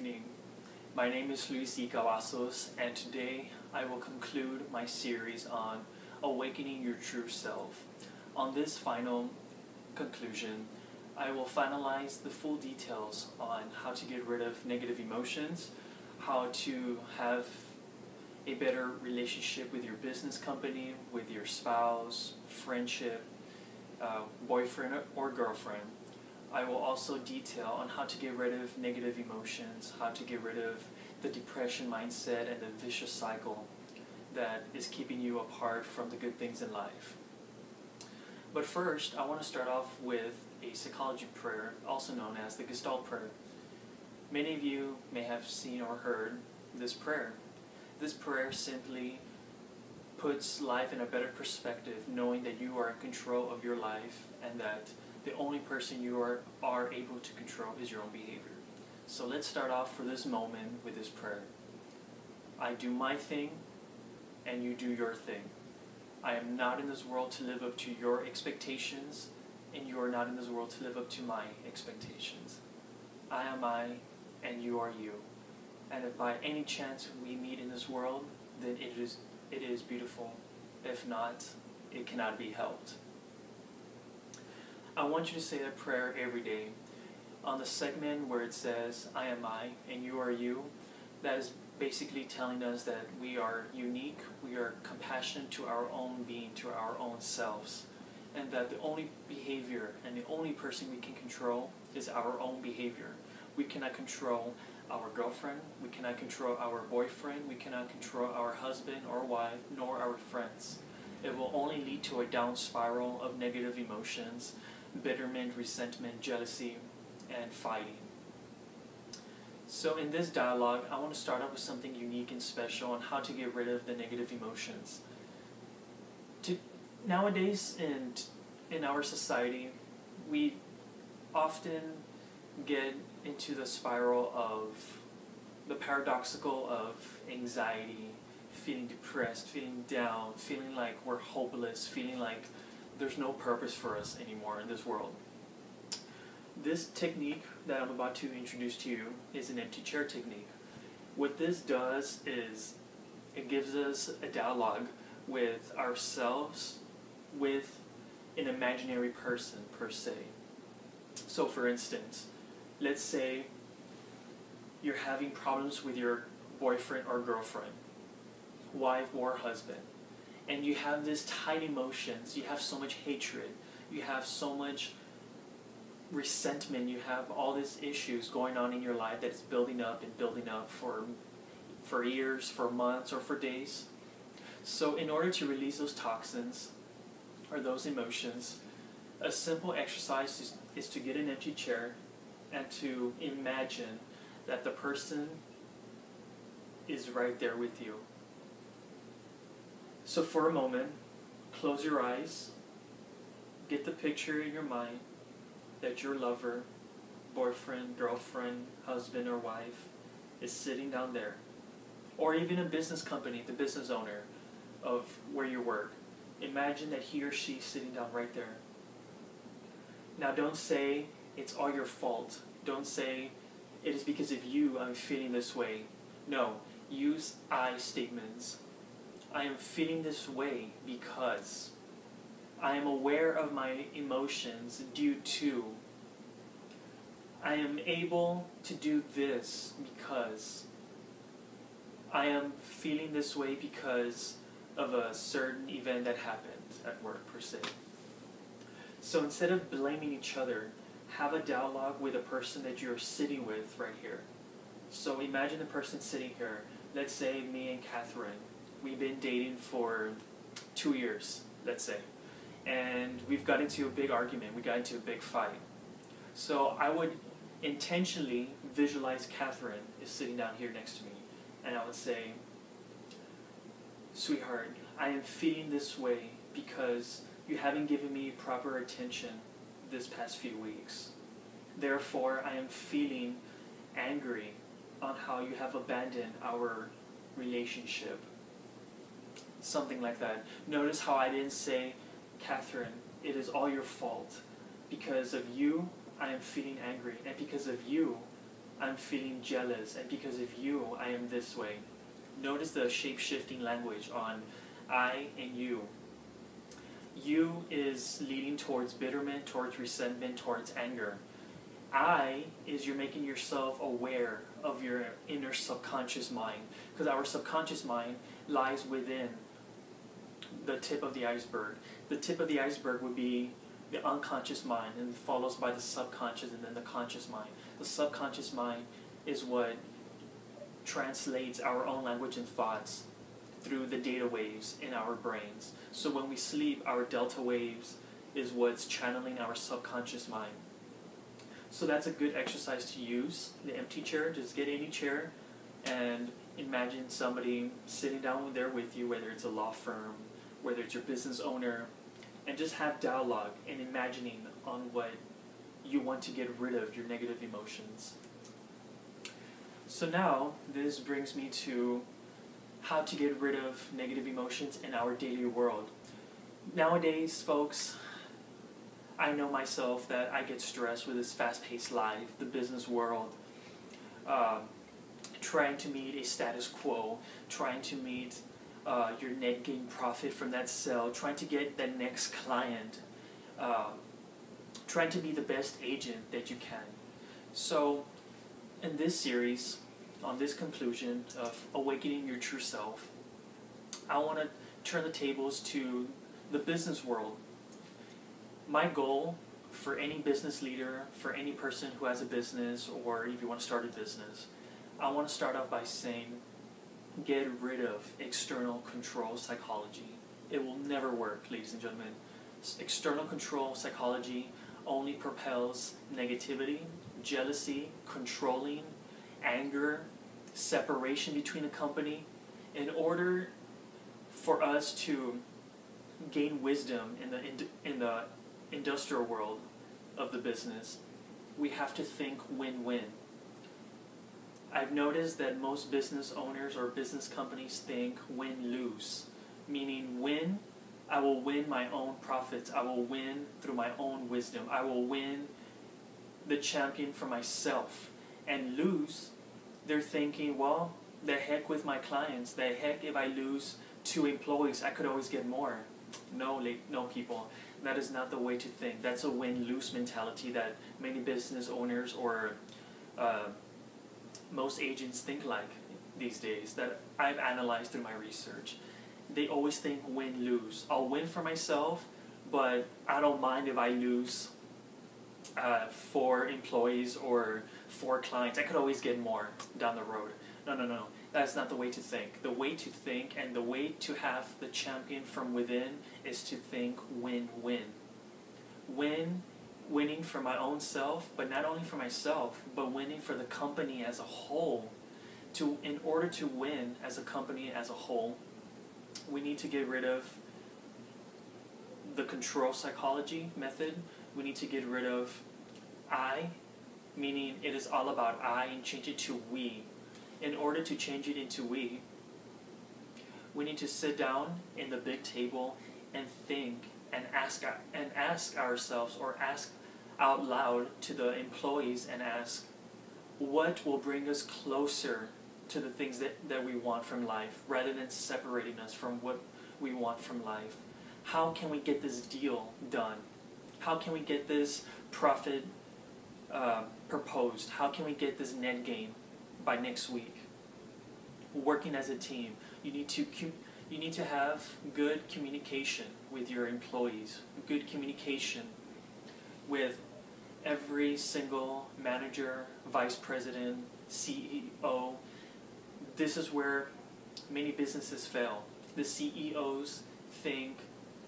evening. My name is Cavazos, and today I will conclude my series on awakening your true self. On this final conclusion, I will finalize the full details on how to get rid of negative emotions, how to have a better relationship with your business company, with your spouse, friendship, boyfriend or girlfriend. I will also detail on how to get rid of negative emotions, how to get rid of the depression mindset and the vicious cycle that is keeping you apart from the good things in life. But first, I want to start off with a psychology prayer, also known as the Gestalt prayer. Many of you may have seen or heard this prayer. This prayer simply puts life in a better perspective, knowing that you are in control of your life and that the only person you are able to control is your own behavior. So let's start off for this moment with this prayer. I do my thing and you do your thing. I am not in this world to live up to your expectations, and you are not in this world to live up to my expectations. I am I and you are you. And if by any chance we meet in this world, then it is beautiful. If not, it cannot be helped. I want you to say that prayer every day. On the segment where it says, I am I and you are you, that is basically telling us that we are unique, we are compassionate to our own being, to our own selves, and that the only behavior and the only person we can control is our own behavior. We cannot control our girlfriend, we cannot control our boyfriend, we cannot control our husband or wife, nor our friends. It will only lead to a down spiral of negative emotions, bitterment, resentment, jealousy, and fighting. So in this dialogue, I want to start off with something unique and special on how to get rid of the negative emotions. Nowadays, in our society, we often get into the spiral of the paradoxical of anxiety, feeling depressed, feeling down, feeling like we're hopeless, feeling like there's no purpose for us anymore in this world. This technique that I'm about to introduce to you is an empty chair technique. What this does is it gives us a dialogue with ourselves, with an imaginary person per se. So for instance, let's say you're having problems with your boyfriend or girlfriend, wife or husband, and you have these tight emotions, you have so much hatred, you have so much resentment, you have all these issues going on in your life that is building up and building up for years, for months, or for days. So in order to release those toxins or those emotions, a simple exercise is to get an empty chair and to imagine that the person is right there with you. So for a moment, close your eyes, get the picture in your mind that your lover, boyfriend, girlfriend, husband, or wife is sitting down there. Or even a business company, the business owner of where you work. Imagine that he or she is sitting down right there. Now don't say it's all your fault. Don't say it is because of you I'm feeling this way. No, use I statements. I am feeling this way because I am aware of my emotions due to. I am able to do this because. I am feeling this way because of a certain event that happened at work per se. So instead of blaming each other, have a dialogue with a person that you're sitting with right here. So imagine the person sitting here, let's say me and Catherine. We've been dating for 2 years, let's say. And we've got into a big argument, we got into a big fight. So I would intentionally visualize Catherine is sitting down here next to me. And I would say, sweetheart, I am feeling this way because you haven't given me proper attention this past few weeks. Therefore, I am feeling angry on how you have abandoned our relationship. Something like that. Notice how I didn't say, Catherine, it is all your fault. Because of you, I am feeling angry. And because of you, I'm feeling jealous, and because of you, I am this way. Notice the shape-shifting language on I and you. You is leading towards bitterment, towards resentment, towards anger. I is you're making yourself aware of your inner subconscious mind, because our subconscious mind lies within the tip of the iceberg. The tip of the iceberg would be the unconscious mind, and follows by the subconscious and then the conscious mind. The subconscious mind is what translates our own language and thoughts through the data waves in our brains. So when we sleep, our delta waves is what's channeling our subconscious mind. So that's a good exercise to use. The empty chair, just get any chair and imagine somebody sitting down there with you, whether it's a law firm, whether it's your business owner, and just have dialogue and imagining on what you want to get rid of, your negative emotions. So now, this brings me to how to get rid of negative emotions in our daily world. Nowadays, folks, I know myself that I get stressed with this fast-paced life, the business world, trying to meet a status quo, trying to meet your net gain profit from that sale, trying to get that next client, trying to be the best agent that you can. So in this series, on this conclusion of awakening your true self, I want to turn the tables to the business world. My goal for any business leader, for any person who has a business, or if you want to start a business, I want to start off by saying, get rid of external control psychology. It will never work, ladies and gentlemen. External control psychology only propels negativity, jealousy, controlling, anger, separation between a company. In order for us to gain wisdom in the industrial world of the business, we have to think win-win. I've noticed that most business owners or business companies think win-lose, meaning win, I will win my own profits, I will win through my own wisdom, I will win the champion for myself. And lose, they're thinking, well, the heck with my clients, the heck if I lose 2 employees, I could always get more. No, people, that is not the way to think. That's a win-lose mentality that many business owners or most agents think like these days, that I've analyzed through my research. They always think win-lose. I'll win for myself, but I don't mind if I lose 4 employees or 4 clients. I could always get more down the road. No. That's not the way to think. The way to think and the way to have the champion from within is to think win-win. Winning for my own self, but not only for myself, but winning for the company as a whole. In order to win as a company as a whole, we need to get rid of the control psychology method. We need to get rid of I, meaning it is all about I, and change it to we. In order to change it into we need to sit down in the big table and think and ask ourselves, or ask out loud to the employees and ask, what will bring us closer to the things that we want from life, rather than separating us from what we want from life? How can we get this deal done? How can we get this profit proposed? How can we get this net gain by next week? Working as a team, you need to have good communication with your employees, good communication with every single manager, vice president, CEO. This is where many businesses fail. The CEOs think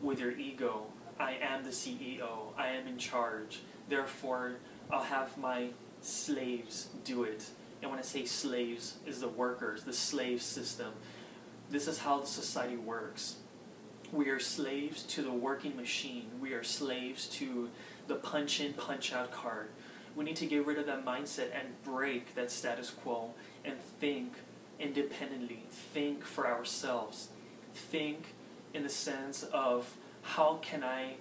with their ego, I am the CEO, I am in charge, therefore I'll have my slaves do it. And when I say slaves, is the workers, the slave system. This is how the society works. We are slaves to the working machine. We are slaves to the punch-in, punch-out card. We need to get rid of that mindset and break that status quo and think independently. Think for ourselves. Think in the sense of, how can I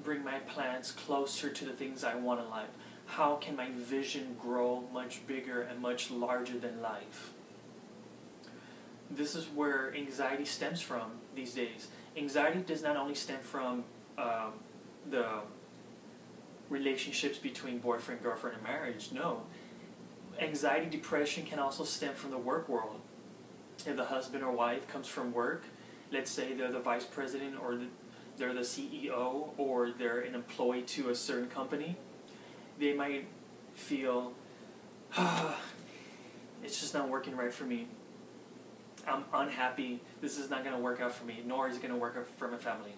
bring my plans closer to the things I want in life? how can my vision grow much bigger and much larger than life? This is where anxiety stems from these days. Anxiety does not only stem from the relationships between boyfriend, girlfriend, and marriage. No. Anxiety, depression can also stem from the work world. If the husband or wife comes from work, let's say they're the vice president or they're the CEO or they're an employee to a certain company, they might feel, it's just not working right for me. I'm unhappy. This is not going to work out for me, nor is it going to work out for my family.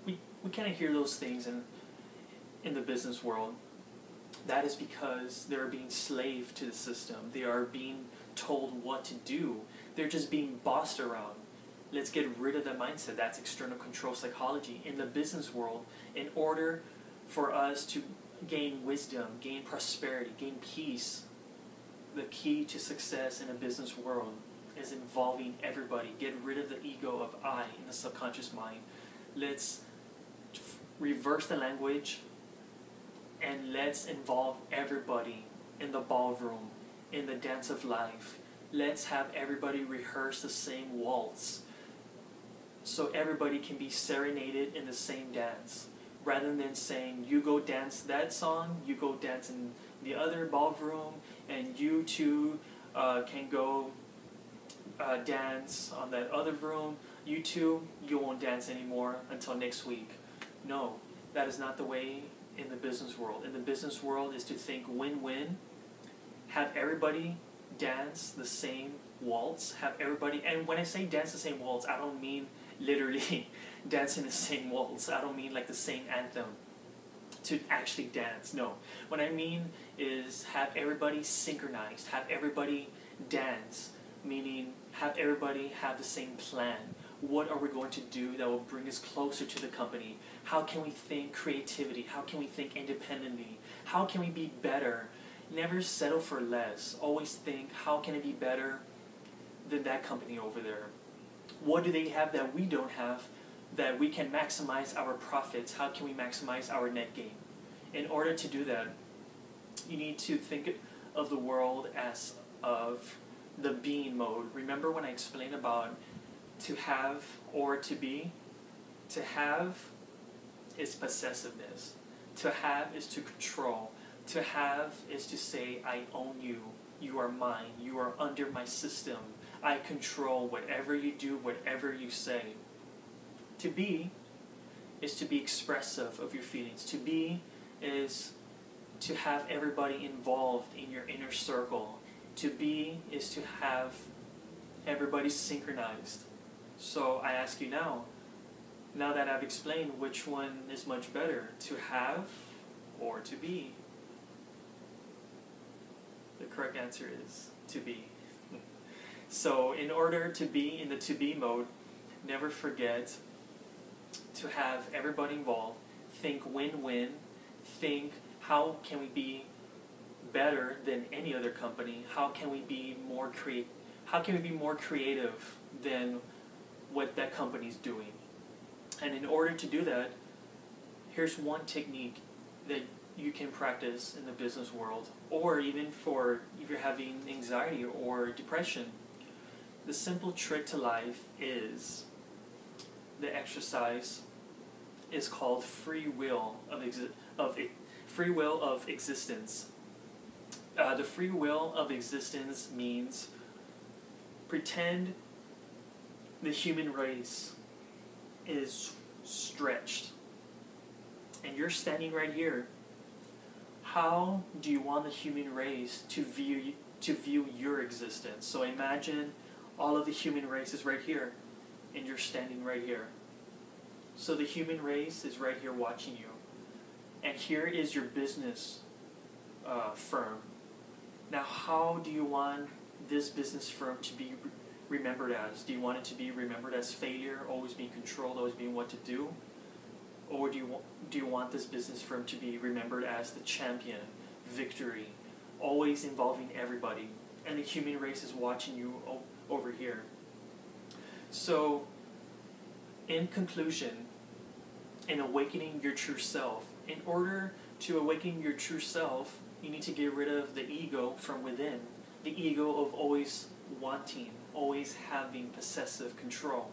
We kind of hear those things in the business world. That is because they're being slave to the system. They are being told what to do. They're just being bossed around. Let's get rid of that mindset. That's external control psychology. In the business world, in order for us to gain wisdom, gain prosperity, gain peace, the key to success in a business world is involving everybody. Get rid of the ego of I in the subconscious mind. Let's reverse the language and let's involve everybody in the ballroom, in the dance of life. Let's have everybody rehearse the same waltz so everybody can be serenaded in the same dance. Rather than saying, you go dance that song, you go dance in the other ballroom, and you two can go dance on that other room. You two, you won't dance anymore until next week. No, that is not the way in the business world. In the business world is to think win-win, have everybody dance the same waltz, have everybody, and when I say dance the same waltz, I don't mean literally dancing the same waltz. I don't mean like the same anthem to actually dance. No. What I mean is have everybody synchronized, have everybody dance, meaning have everybody have the same plan. What are we going to do that will bring us closer to the company? How can we think creativity? How can we think independently? How can we be better? Never settle for less. Always think, how can it be better than that company over there? What do they have that we don't have that we can maximize our profits? How can we maximize our net gain? In order to do that, you need to think of the world as of the being mode. Remember when I explained about to have or to be? To have is possessiveness. To have is to control. To have is to say, I own you. You are mine. You are under my system. I control whatever you do, whatever you say. To be is to be expressive of your feelings. To be is to have everybody involved in your inner circle. To be is to have everybody synchronized. So I ask you now that I've explained, which one is much better, to have or to be? The correct answer is to be. So in order to be in the to be mode, never forget to have everybody involved. Think win-win. Think, how can we be better than any other company? How can we be more creative than what that company's doing? And in order to do that, here's one technique that you can practice in the business world, or even for if you're having anxiety or depression. The simple trick to life is, the exercise is called free will of existence. The free will of existence means pretend the human race is stretched and you're standing right here. How do you want the human race to view your existence? So imagine all of the human race is right here and you're standing right here. So the human race is right here watching you. And here is your business firm. Now, how do you want this business firm to be remembered as? Do you want it to be remembered as failure, always being controlled, always being what to do? Or do you want this business firm to be remembered as the champion, victory, always involving everybody? And the human race is watching you over here. So, in conclusion, in awakening your true self, in order to awaken your true self, You need to get rid of the ego from within. The ego of always wanting, always having possessive control.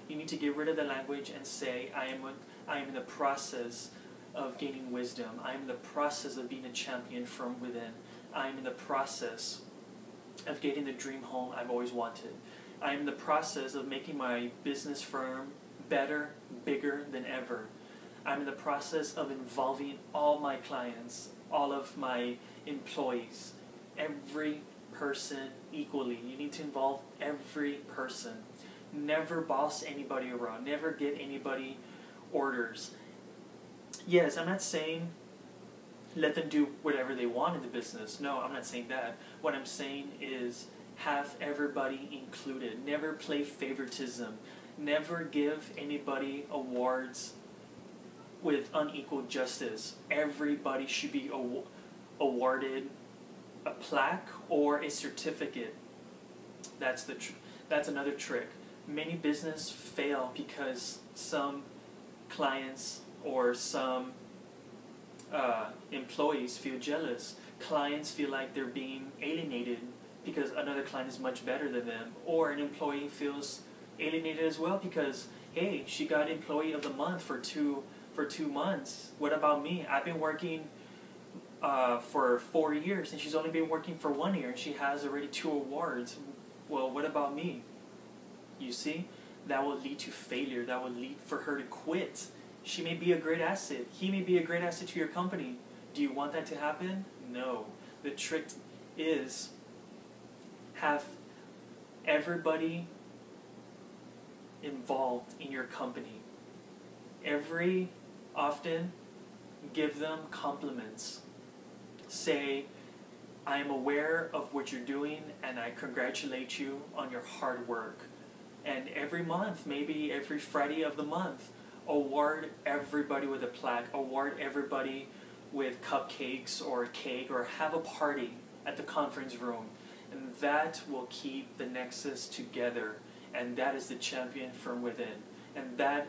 You need to get rid of the language and say, I am in the process of gaining wisdom. I am in the process of being a champion from within. I am in the process of getting the dream home I've always wanted. I am in the process of making my business firm better, bigger than ever. I'm in the process of involving all my clients, all of my employees, every person equally. You need to involve every person. Never boss anybody around. Never give anybody orders. Yes, I'm not saying let them do whatever they want in the business. No, I'm not saying that. What I'm saying is have everybody included. Never play favoritism. Never give anybody awards with unequal justice. Everybody should be awarded a plaque or a certificate. That's another trick. Many businesses fail because some clients or some employees feel jealous. Clients feel like they're being alienated because another client is much better than them, or an employee feels alienated as well because, hey, she got Employee of the Month for 2 months. What about me? I've been working for 4 years and she's only been working for 1 year and she has already 2 awards. Well, what about me? You see, that will lead to failure. That will lead for her to quit. She may be a great asset. He may be a great asset to your company. Do you want that to happen? No. The trick is have everybody involved in your company. Every often give them compliments. Say, I am aware of what you're doing and I congratulate you on your hard work. And every month, maybe every Friday of the month, award everybody with a plaque, award everybody with cupcakes or a cake, or have a party at the conference room. And that will keep the nexus together. And that is the champion from within. And that,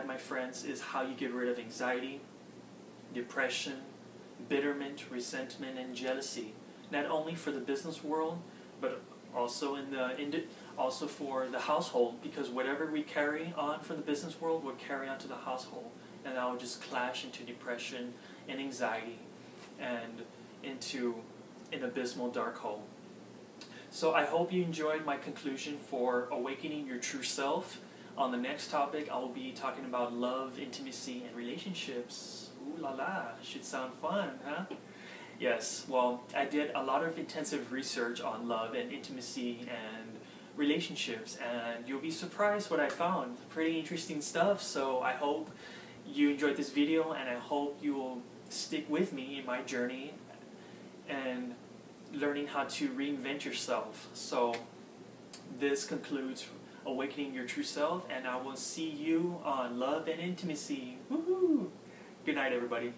my friends, is how you get rid of anxiety, depression, bitterment, resentment, and jealousy. Not only for the business world, but also also for the household, because whatever we carry on from the business world will carry on to the household, and that will just clash into depression and anxiety and into an abysmal dark hole. So I hope you enjoyed my conclusion for awakening your true self. On the next topic, I will be talking about love, intimacy, and relationships. Ooh la la, should sound fun, huh? Yes, well, I did a lot of intensive research on love and intimacy and relationships, and you'll be surprised what I found. Pretty interesting stuff, so I hope you enjoyed this video, and I hope you will stick with me in my journey and learning how to reinvent yourself. So this concludes Awakening Your True Self, and I will see you on Love and Intimacy. Woohoo! Good night, everybody.